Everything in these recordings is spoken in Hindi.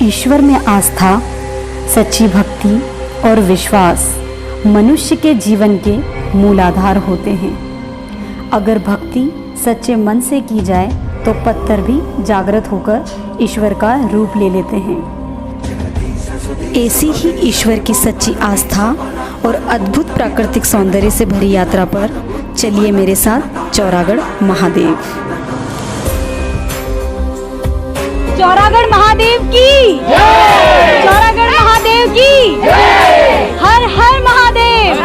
ईश्वर में आस्था, सच्ची भक्ति और विश्वास मनुष्य के जीवन के मूलाधार होते हैं। अगर भक्ति सच्चे मन से की जाए तो पत्थर भी जागृत होकर ईश्वर का रूप ले लेते हैं। ऐसी ही ईश्वर की सच्ची आस्था और अद्भुत प्राकृतिक सौंदर्य से भरी यात्रा पर चलिए मेरे साथ चौरागढ़ महादेव। चौरागढ़ महादेव की जय! चौरागढ़ महादेव की जय! हर हर महादेव।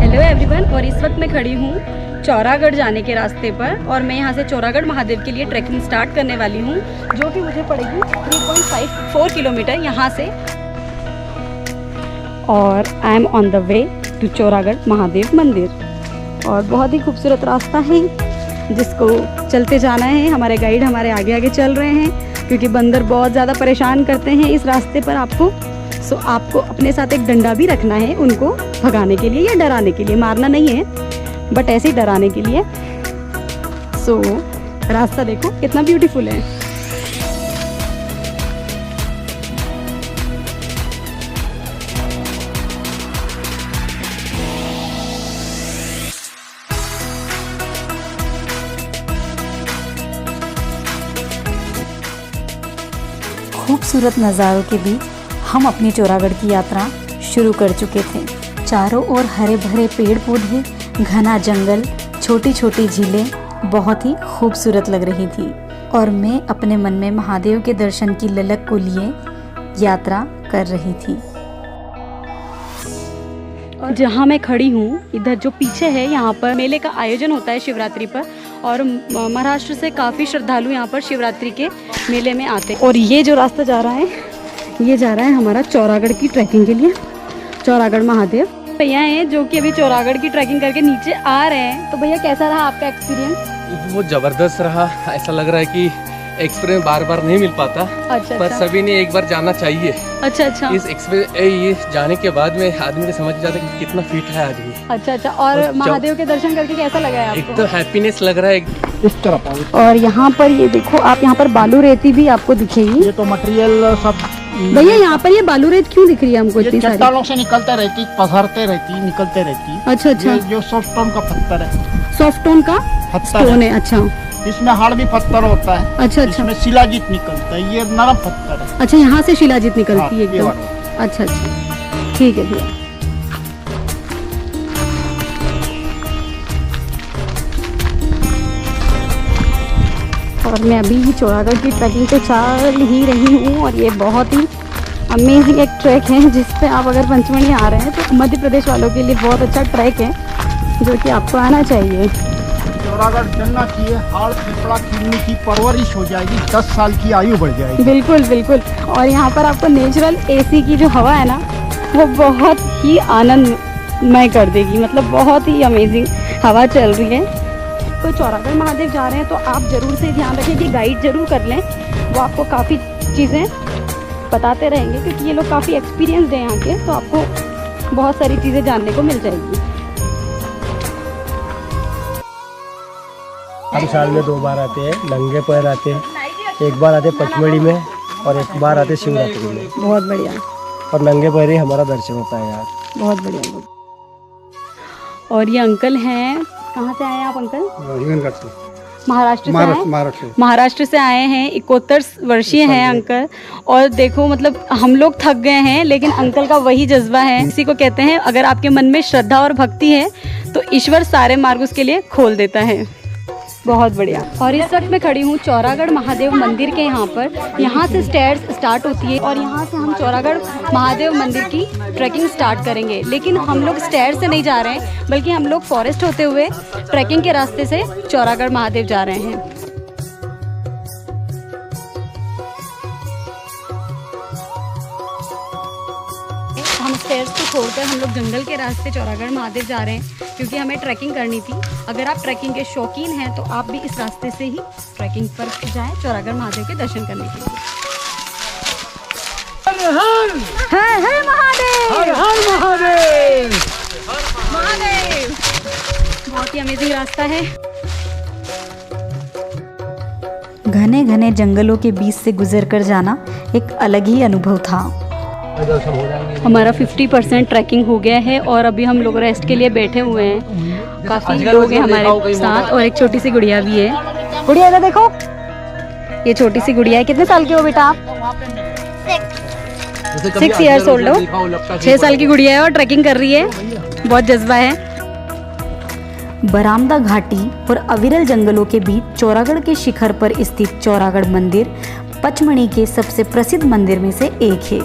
हेलो एवरीवन, और इस वक्त मैं खड़ी हूँ चौरागढ़ जाने के रास्ते पर और मैं यहाँ से चौरागढ़ महादेव के लिए ट्रैकिंग स्टार्ट करने वाली हूँ, जो कि मुझे पड़ेगी 3.54 किलोमीटर यहाँ से। और I am on the way to Chauragarh Mahadev मंदिर। और बहुत ही खूबसूरत रास्ता है जिसको चलते जाना है। हमारे गाइड हमारे आगे आगे चल रहे हैं क्योंकि बंदर बहुत ज़्यादा परेशान करते हैं इस रास्ते पर आपको। सो आपको अपने साथ एक डंडा भी रखना है उनको भगाने के लिए या डराने के लिए, मारना नहीं है बट ऐसे ही डराने के लिए। सो रास्ता देखो कितना ब्यूटीफुल है। खूबसूरत नज़ारों के बीच हम अपनी चौरागढ़ की यात्रा शुरू कर चुके थे। चारों ओर हरे भरे पेड़ पौधे, घना जंगल, छोटी छोटी झीलें बहुत ही खूबसूरत लग रही थी और मैं अपने मन में महादेव के दर्शन की ललक को लिए यात्रा कर रही थी। और जहाँ मैं खड़ी हूँ इधर जो पीछे है, यहाँ पर मेले का आयोजन होता है शिवरात्रि पर और महाराष्ट्र से काफ़ी श्रद्धालु यहाँ पर शिवरात्रि के मेले में आते हैं। और ये जो रास्ता जा रहा है, ये जा रहा है हमारा चौरागढ़ की ट्रैकिंग के लिए, चौरागढ़ महादेव। भैया हैं जो कि अभी चौरागढ़ की ट्रैकिंग करके नीचे आ रहे हैं। तो भैया कैसा रहा आपका एक्सपीरियंस? वो ज़बरदस्त रहा। ऐसा लग रहा है कि एक्सपीरियंस बार बार नहीं मिल पाता। अच्छा, पर सभी ने एक बार जाना चाहिए। अच्छा अच्छा। इस एक्सपीरियंस ये जाने के बाद में आदमी को समझ जाता है कि कितना फिट है आदमी। अच्छा अच्छा। और महादेव के दर्शन करके कैसा लगा है आपको? एक तो हैप्पीनेस लग रहा है इस तरफ। और यहाँ पर ये देखो आप, यहाँ पर बालू रेती भी आपको दिखेगी। ये तो मटेरियल सब भैया यहाँ पर ये बालू रेत क्यों दिख रही है हमको इतनी सारी? चट्टानों से निकलते रहती, पसरते रहती, निकलते रहती। अच्छा अच्छा। जो सॉफ्ट स्टोन का पत्थर है, सॉफ्ट स्टोन का स्टोन है। अच्छा, इसमें हार्ड भी पत्थर होता है। अच्छा अच्छा। इसमें शिलाजीत निकलता है, ये नरम पत्थर है। अच्छा, यहाँ से शिलाजीत निकलती है हाँ, एकदम। अच्छा अच्छा, ठीक है भैया। और मैं अभी चौरागढ़ की ट्रैकिंग पे चल ही रही हूँ और ये बहुत ही अमेजिंग एक ट्रैक है जिस पे आप अगर पंचमढ़ी आ रहे हैं तो मध्य प्रदेश वालों के लिए बहुत अच्छा ट्रैक है जो कि आपको आना चाहिए। चौरागढ़ चलना चाहिए। हाड़ फेफड़ा किडनी की परवरिश हो जाएगी, 10 साल की आयु बढ़ जाएगी। बिल्कुल बिल्कुल। और यहाँ पर आपको नेचुरल एसी की जो हवा है ना, वो बहुत ही आनंदमय कर देगी। मतलब बहुत ही अमेजिंग हवा चल रही है। तो चौरागढ़ महादेव जा रहे हैं तो आप ज़रूर से ध्यान रखें कि गाइड ज़रूर कर लें, वो आपको काफ़ी चीज़ें बताते रहेंगे क्योंकि ये लोग काफ़ी एक्सपीरियंस्ड हैं यहाँ के, तो आपको बहुत सारी चीज़ें जानने को मिल जाएगी। हम साल में 2 बार आते हैं, नंगे पैर आते हैं। एक बार आते पचमढ़ी में और एक बार आते शिवरात्रि में। बहुत बढ़िया। और नंगे पैर ही हमारा दर्शन होता है यार। बहुत बढ़िया। और ये अंकल हैं, कहाँ से आए हैं आप अंकल? महाराष्ट्र से आए। महाराष्ट्र से आए हैं। 71 वर्षीय हैं अंकल। और देखो मतलब हम लोग थक गए हैं लेकिन अंकल का वही जज्बा है। इसी को कहते हैं अगर आपके मन में श्रद्धा और भक्ति है तो ईश्वर सारे मार्ग उसके लिए खोल देता है। बहुत बढ़िया। और इस वक्त मैं खड़ी हूँ चौरागढ़ महादेव मंदिर के यहाँ पर। यहाँ से स्टेयर्स स्टार्ट होती है और यहाँ से हम चौरागढ़ महादेव मंदिर की ट्रैकिंग स्टार्ट करेंगे। लेकिन हम लोग स्टेयर से नहीं जा रहे हैं बल्कि हम लोग फॉरेस्ट होते हुए ट्रैकिंग के रास्ते से चौरागढ़ महादेव जा रहे हैं। हम स्टेयर्स को छोड़कर हम लोग जंगल के रास्ते चौरागढ़ महादेव जा रहे हैं क्योंकि हमें ट्रैकिंग करनी थी। अगर आप ट्रैकिंग के शौकीन हैं तो आप भी इस रास्ते से ही ट्रैकिंग पर जाएं चौरागढ़ महादेव के दर्शन करने के लिए। हर हर महादेव, हर हर महादेव, महादेव। बहुत ही अमेजिंग रास्ता है। घने घने जंगलों के बीच से गुजरकर जाना एक अलग ही अनुभव था। हमारा 50% ट्रैकिंग हो गया है और अभी हम लोग रेस्ट के लिए बैठे हुए हैं। काफ़ी लोग हैं हमारे साथ और एक छोटी सी गुड़िया भी है। गुड़िया इधर देखो, ये छोटी सी गुड़िया है। कितने साल की हो बेटा आप? 6 ईयर्स ओल्ड हो। 6 साल की गुड़िया है और ट्रैकिंग कर रही है, बहुत जज्बा है। बरामदा घाटी और अविरल जंगलों के बीच चौरागढ़ के शिखर पर स्थित चौरागढ़ मंदिर पचमढ़ी के सबसे प्रसिद्ध मंदिर में से एक है।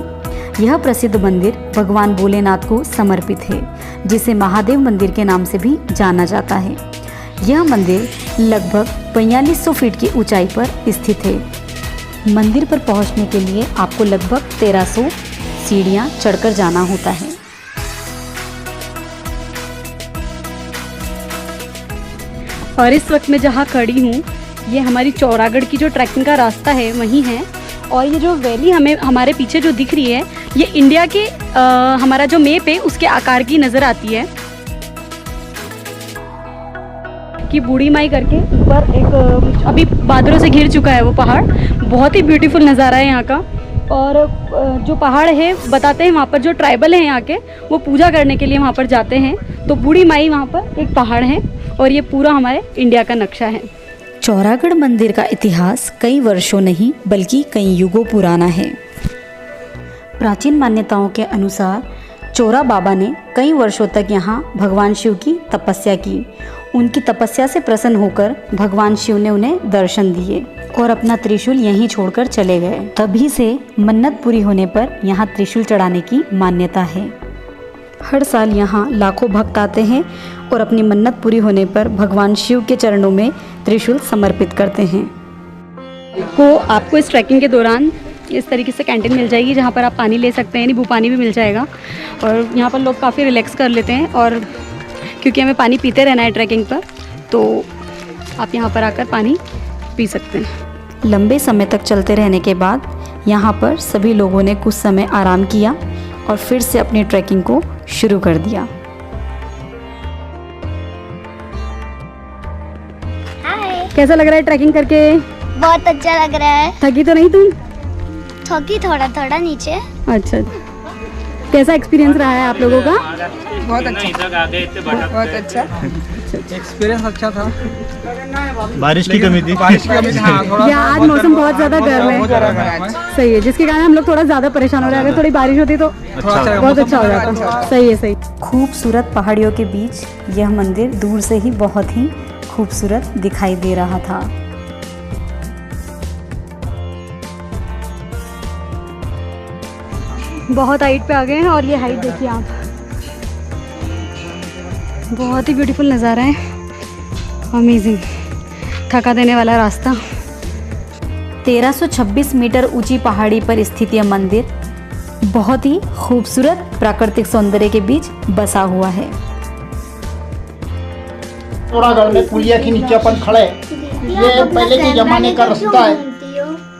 यह प्रसिद्ध मंदिर भगवान भोलेनाथ को समर्पित है, जिसे महादेव मंदिर के नाम से भी जाना जाता है। यह मंदिर लगभग 4500 फीट की ऊंचाई पर स्थित है। मंदिर पर पहुंचने के लिए आपको लगभग 1300 सीढ़ियां चढ़कर जाना होता है। और इस वक्त मैं जहाँ खड़ी हूँ, ये हमारी चौरागढ़ की जो ट्रैकिंग का रास्ता है वहीं है। और ये जो वैली हमें हमारे पीछे जो दिख रही है, ये इंडिया के हमारा जो मैप है उसके आकार की नज़र आती है। कि बूढ़ी माई करके ऊपर एक अभी बादलों से घिर चुका है वो पहाड़, बहुत ही ब्यूटीफुल नज़ारा है यहाँ का। और जो पहाड़ है बताते हैं, वहाँ पर जो ट्राइबल हैं यहाँ के, वो पूजा करने के लिए वहाँ पर जाते हैं। तो बूढ़ी माई वहाँ पर एक पहाड़ है और ये पूरा हमारे इंडिया का नक्शा है। चौरागढ़ मंदिर का इतिहास कई वर्षों नहीं बल्कि कई युगों पुराना है। प्राचीन मान्यताओं के अनुसार चोरा बाबा ने कई वर्षों तक यहाँ भगवान शिव की तपस्या की। उनकी तपस्या से प्रसन्न होकर भगवान शिव ने उन्हें दर्शन दिए और अपना त्रिशूल यहीं छोड़कर चले गए। तभी से मन्नत पूरी होने पर यहाँ त्रिशूल चढ़ाने की मान्यता है। हर साल यहाँ लाखों भक्त आते हैं और अपनी मन्नत पूरी होने पर भगवान शिव के चरणों में त्रिशूल समर्पित करते हैं। आपको इस ट्रैकिंग के दौरान इस तरीके से कैंटीन मिल जाएगी जहाँ पर आप पानी ले सकते हैं, नींबू पानी भी मिल जाएगा। और यहाँ पर लोग काफ़ी रिलैक्स कर लेते हैं, और क्योंकि हमें पानी पीते रहना है ट्रैकिंग पर, तो आप यहाँ पर आकर पानी पी सकते हैं। लंबे समय तक चलते रहने के बाद यहाँ पर सभी लोगों ने कुछ समय आराम किया और फिर से अपनी ट्रैकिंग को शुरू कर दिया। कैसा लग रहा है ट्रैकिंग करके? बहुत अच्छा लग रहा है। थकी तो नहीं तुम? थकी थोड़ा थोड़ा नीचे। अच्छा, कैसा एक्सपीरियंस रहा है आप लोगों का? बहुत अच्छा एक्सपीरियंस अच्छा था। बारिश की कमी थी। या आज मौसम बहुत ज़्यादा गर्म है, सही है, जिसके कारण हम लोग थोड़ा ज़्यादा परेशान हो रहे हैं। अगर थोड़ी बारिश होती तो बहुत अच्छा हो जाता। सही है, सही। खूबसूरत पहाड़ियों के बीच यह मंदिर दूर से ही बहुत ही खूबसूरत दिखाई दे रहा था। बहुत हाइट पे आ गए हैं और ये हाइट देखिए आप, बहुत ही ब्यूटीफुल नज़ारा है, अमेजिंग, थका देने वाला रास्ता। 1326 मीटर ऊंची पहाड़ी पर स्थित यह मंदिर बहुत ही खूबसूरत प्राकृतिक सौंदर्य के बीच बसा हुआ है। चौरागढ़ में पुलिया के नीचे अपन खड़े, ये पहले के जमाने का रास्ता है।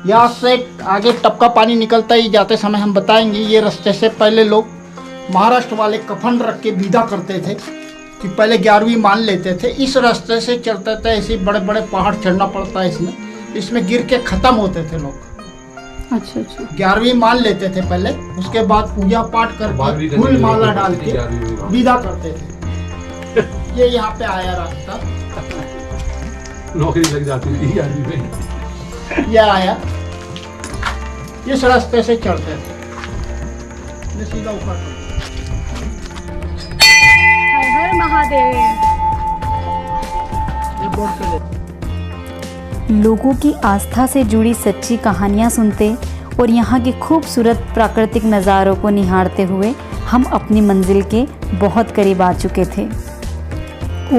यहाँ से आगे टपका पानी निकलता ही जाते समय हम बताएंगे। ये रास्ते से पहले लोग महाराष्ट्र वाले कफन रख के विदा करते थे कि पहले 11वीं मान लेते थे। इस रास्ते से चलते थे, ऐसे बड़े बड़े पहाड़ चढ़ना पड़ता है। इसमें गिर के ख़त्म होते थे लोग। अच्छा अच्छा। 11वीं मान लेते थे पहले, उसके बाद पूजा पाठ करके फूल माला डाल के विदा करते थे। ये यहाँ पे आया रास्ता, नौकरी लग जाती थी। ये आया, इस रास्ते से चलते थे, ये सीधा ऊपर। हर हर महादेव। लोगों की आस्था से जुड़ी सच्ची कहानियाँ सुनते और यहाँ के खूबसूरत प्राकृतिक नज़ारों को निहारते हुए हम अपनी मंजिल के बहुत करीब आ चुके थे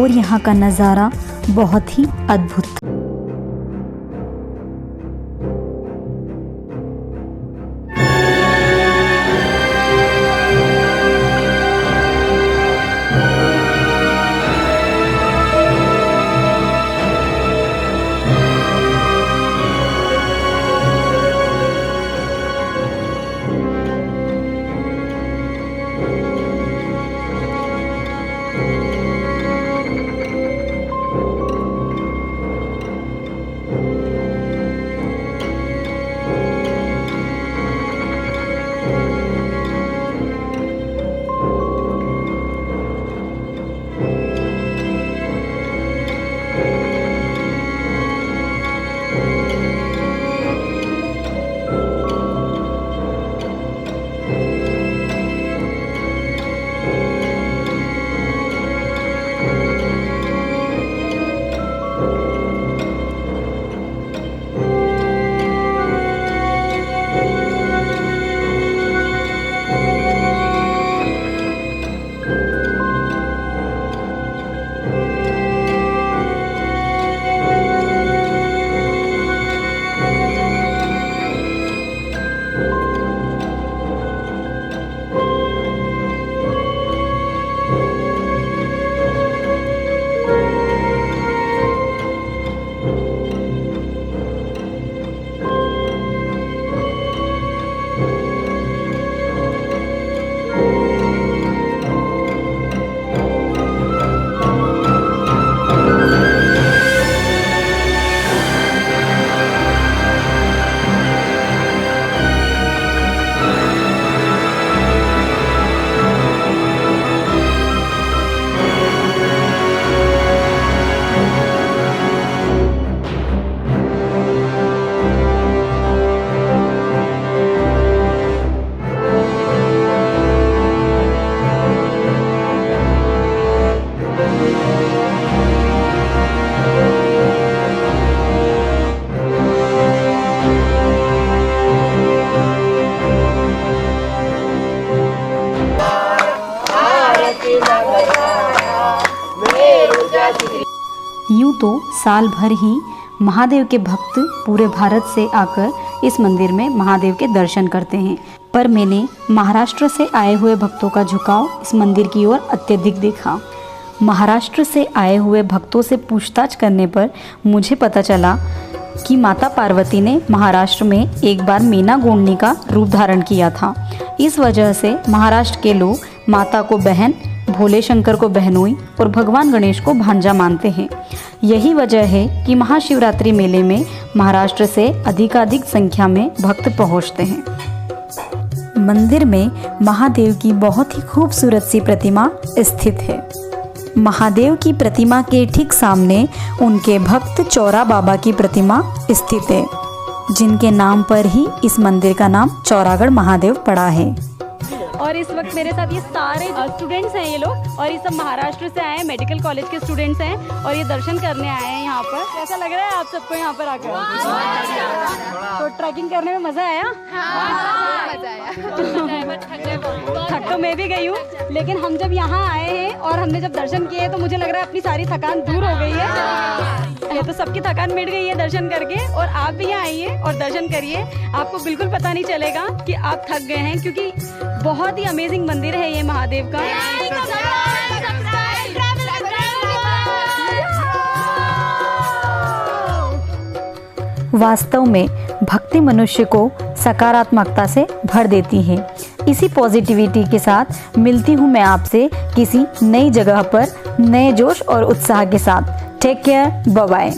और यहाँ का नज़ारा बहुत ही अद्भुत था। यूँ तो साल भर ही महादेव के भक्त पूरे भारत से आकर इस मंदिर में महादेव के दर्शन करते हैं, पर मैंने महाराष्ट्र से आए हुए भक्तों का झुकाव इस मंदिर की ओर अत्यधिक देखा। महाराष्ट्र से आए हुए भक्तों से पूछताछ करने पर मुझे पता चला कि माता पार्वती ने महाराष्ट्र में एक बार मीना गोंडनी का रूप धारण किया था। इस वजह से महाराष्ट्र के लोग माता को बहन, भोले शंकर को बहनोई और भगवान गणेश को भांजा मानते हैं। यही वजह है कि महाशिवरात्रि मेले में महाराष्ट्र से अधिकाधिक संख्या में भक्त पहुंचते हैं। मंदिर में महादेव की बहुत ही खूबसूरत सी प्रतिमा स्थित है। महादेव की प्रतिमा के ठीक सामने उनके भक्त चौरा बाबा की प्रतिमा स्थित है, जिनके नाम पर ही इस मंदिर का नाम चौरागढ़ महादेव पड़ा है। और इस वक्त मेरे साथ ये सारे स्टूडेंट्स हैं, ये लोग, और ये सब महाराष्ट्र से आए हैं, मेडिकल कॉलेज के स्टूडेंट्स हैं, और ये दर्शन करने आए हैं यहाँ पर। कैसा लग रहा है आप सबको यहाँ पर आकर? तो ट्रैकिंग करने में मज़ा आया? थक तो मैं भी गई हूँ, लेकिन हम जब यहाँ आए हैं और हमने जब दर्शन किए तो मुझे लग रहा है अपनी सारी थकान दूर हो गई है। ये तो सबकी थकान मिट गई है दर्शन करके, और आप भी यहाँ आइए और दर्शन करिए, आपको बिल्कुल पता नहीं चलेगा कि आप थक गए हैं, क्योंकि बहुत ही अमेजिंग मंदिर है ये महादेव का। वास्तव में भक्ति मनुष्य को सकारात्मकता से भर देती है। इसी पॉजिटिविटी के साथ मिलती हूँ मैं आपसे किसी नई जगह पर नए जोश और उत्साह के साथ। Take care, bye bye.